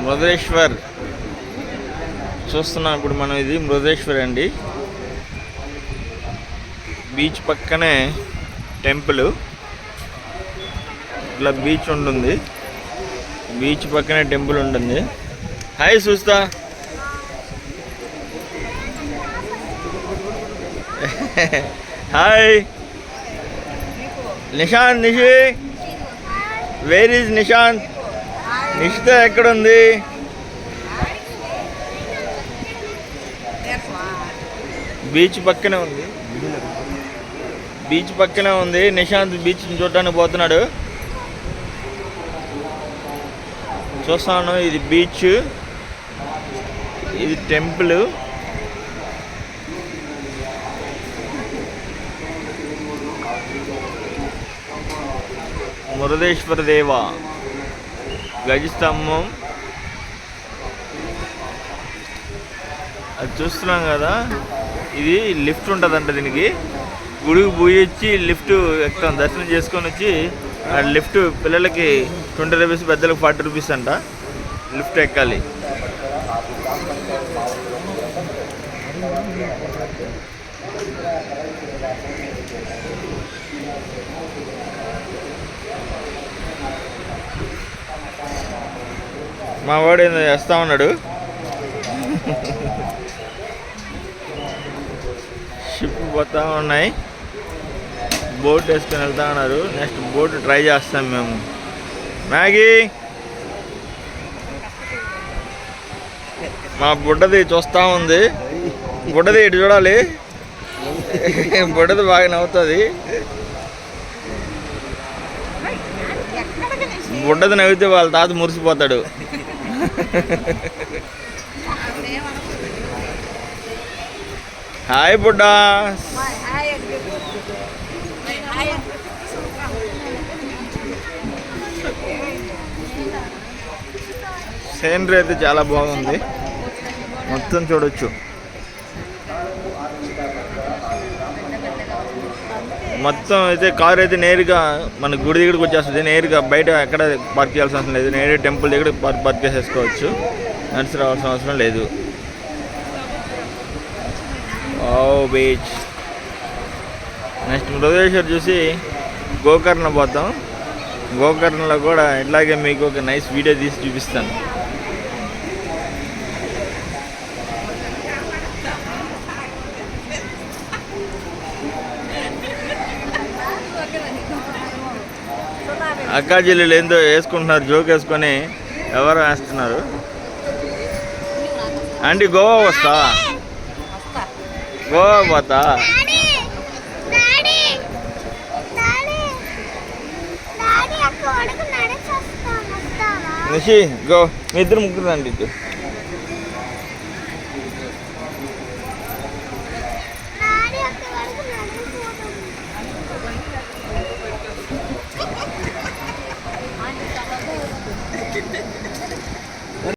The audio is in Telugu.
మృదేశ్వర్ చూస్తున్నాం ఇప్పుడు మనం. ఇది మృదేశ్వర్ అండి. బీచ్ పక్కనే టెంపుల్. ఇట్లా బీచ్ ఉంటుంది, బీచ్ పక్కనే టెంపుల్ ఉంటుంది. హాయ్ చూస్తా. Hi Nishant. Nishi, where is Nishant? Nishita ఎక్కడుంది? బీచ్ పక్కనే ఉంది, బీచ్ పక్కనే ఉంది. నిశాంత్ బీచ్ చూడటానికి పోతున్నాడు. చూస్తాను. ఇది బీచ్, ఇది టెంపుల్. మురుదేశ్వర దేవ గజస్తంభం అది చూస్తున్నాం కదా. ఇది లిఫ్ట్ ఉంటుందంట దీనికి. గుడికి పోయి వచ్చి లిఫ్ట్ ఎక్కుతాం, దర్శనం చేసుకొని వచ్చి ఆ లిఫ్ట్ పిల్లలకి 20 రూపీస్, పెద్దలకు 40 రూపీస్ అంట. లిఫ్ట్ ఎక్కాలి. మా వాడు ఏందో చేస్తా ఉన్నాడు. షిప్ పోతా ఉన్నాయి, బోట్ వేసుకొని వెళ్తా ఉన్నారు. నెక్స్ట్ బోట్ ట్రై చేస్తాం మేము. మ్యాగీ, మా బుడ్డది చూస్తూ ఉంది. బుడ్డది ఇటు చూడాలి. బుడ్డది బాగా నవ్వుతుంది. బుడ్డది నవ్వితే వాళ్ళ తాత మురిసిపోతాడు. హాయ్ బుడ్డా. సీనరీ అయితే చాలా బాగుంది, మొత్తం చూడొచ్చు. మొత్తం అయితే కారు అయితే నేరుగా మన గుడి దగ్గరికి వచ్చేస్తుంది. నేరుగా బయట ఎక్కడ పార్క్ చేయాల్సిన అవసరం లేదు. నేరుగా టెంపుల్ దగ్గర పార్క్ చేసేసుకోవచ్చు, నడిచి రావాల్సిన అవసరం లేదు. బీచ్. నెక్స్ట్ మృదేశ్వర్ చూసి గోకర్ణ పోతాం. గోకర్ణలో కూడా ఇట్లాగే మీకు ఒక నైస్ వీడియో తీసి చూపిస్తాను. అక్కా చెల్లెలు ఏందో వేసుకుంటున్నారు, జోక్ వేసుకొని ఎవరు వేస్తున్నారు. ఆంటీ గోవా వస్తా, గోవా పోతా. నిషి గో, మీ ఇద్దరు ముగ్గురు రండి.